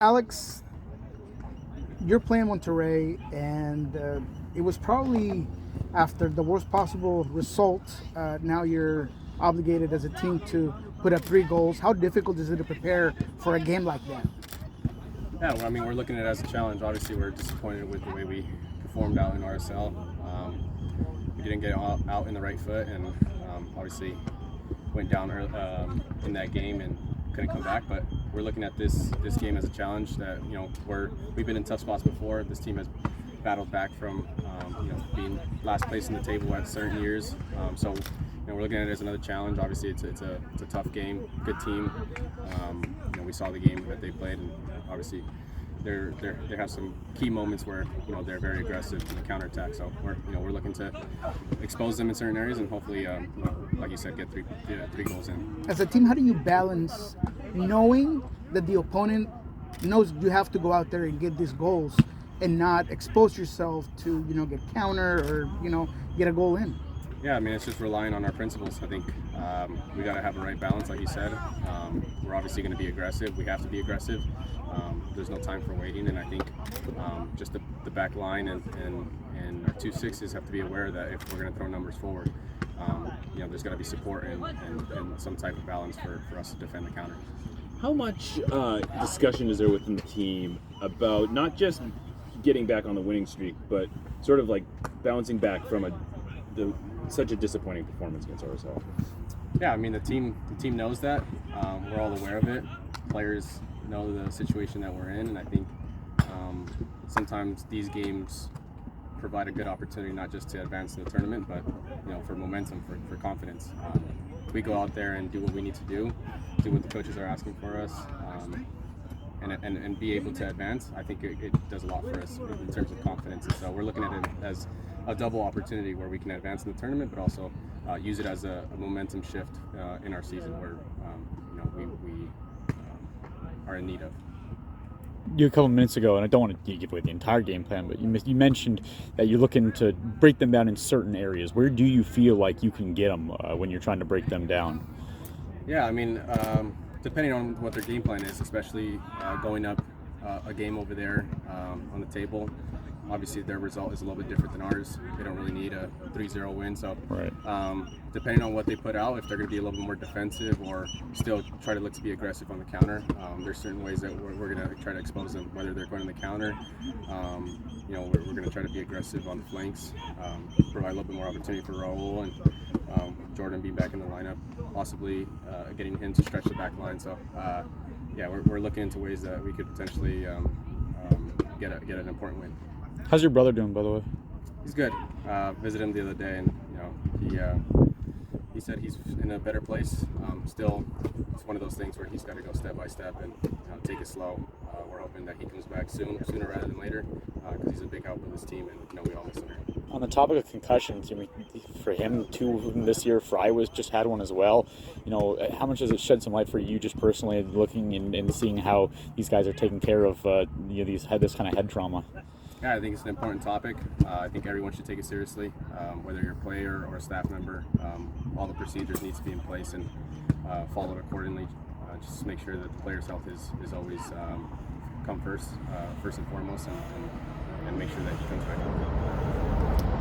Alex, you're playing Monterrey, and it was probably after the worst possible result. Now you're obligated as a team to put up 3 goals. How difficult is it to prepare for a game like that? Yeah, well, I mean, we're looking at it as a challenge. Obviously, we're disappointed with the way we performed out in RSL. We didn't get out in the right foot, and obviously went down in that game and couldn't come back. But we're looking at this game as a challenge. That we've been in tough spots before. This team has battled back from being last place in the table at certain years. So we're looking at it as another challenge. Obviously, it's a tough game, good team. We saw the game that they played, and obviously they have some key moments where they're very aggressive in the counterattack. So we're looking to expose them in certain areas and hopefully, like you said, get three goals in. As a team, how do you balance knowing that the opponent knows you have to go out there and get these goals and not expose yourself to get counter or get a goal in? Yeah, I mean, it's just relying on our principles. I think we got to have the right balance, like you said. We're obviously going to be aggressive. We have to be aggressive. There's no time for waiting, and I think just the back line and our 2 6s have to be aware that if we're going to throw numbers forward, there's got to be support and some type of balance for us to defend the counter. How much discussion is there within the team about not just getting back on the winning streak, but sort of like bouncing back from such a disappointing performance against RSL? Yeah, I mean the team knows that. We're all aware of it. Players know the situation that we're in, and I think sometimes these games provide a good opportunity not just to advance in the tournament, but for momentum, for confidence. We go out there and do what we need to do what the coaches are asking for us, and be able to advance. I think it does a lot for us in terms of confidence. And so we're looking at it as a double opportunity where we can advance in the tournament, but also use it as a momentum shift in our season where we are in need of. You a couple minutes ago, and I don't want to give away the entire game plan, but you mentioned that you're looking to break them down in certain areas. Where do you feel like you can get them when you're trying to break them down? Yeah, I mean, depending on what their game plan is, especially going up a game over there on the table. Obviously, their result is a little bit different than ours. They don't really need a 3-0 win. So, right. Depending on what they put out, if they're going to be a little bit more defensive or still try to look to be aggressive on the counter, there's certain ways that we're going to try to expose them, whether they're going to the counter. We're going to try to be aggressive on the flanks, provide a little bit more opportunity for Raul and Jordan being back in the lineup, possibly getting him to stretch the back line. So, we're looking into ways that we could potentially get an important win. How's your brother doing, by the way? He's good. Visited him the other day, and he said he's in a better place. Still, it's one of those things where he's got to go step by step and take it slow. We're hoping that he comes back sooner rather than later, because he's a big help in this team, and we all miss him. On the topic of concussions, for him, 2 of them this year, Fry just had one as well. How much does it shed some light for you just personally looking and seeing how these guys are taking care of this kind of head trauma? Yeah, I think it's an important topic. I think everyone should take it seriously, whether you're a player or a staff member. All the procedures need to be in place and followed accordingly. Just to make sure that the player's health is always come first and foremost, and make sure that he comes back healthy.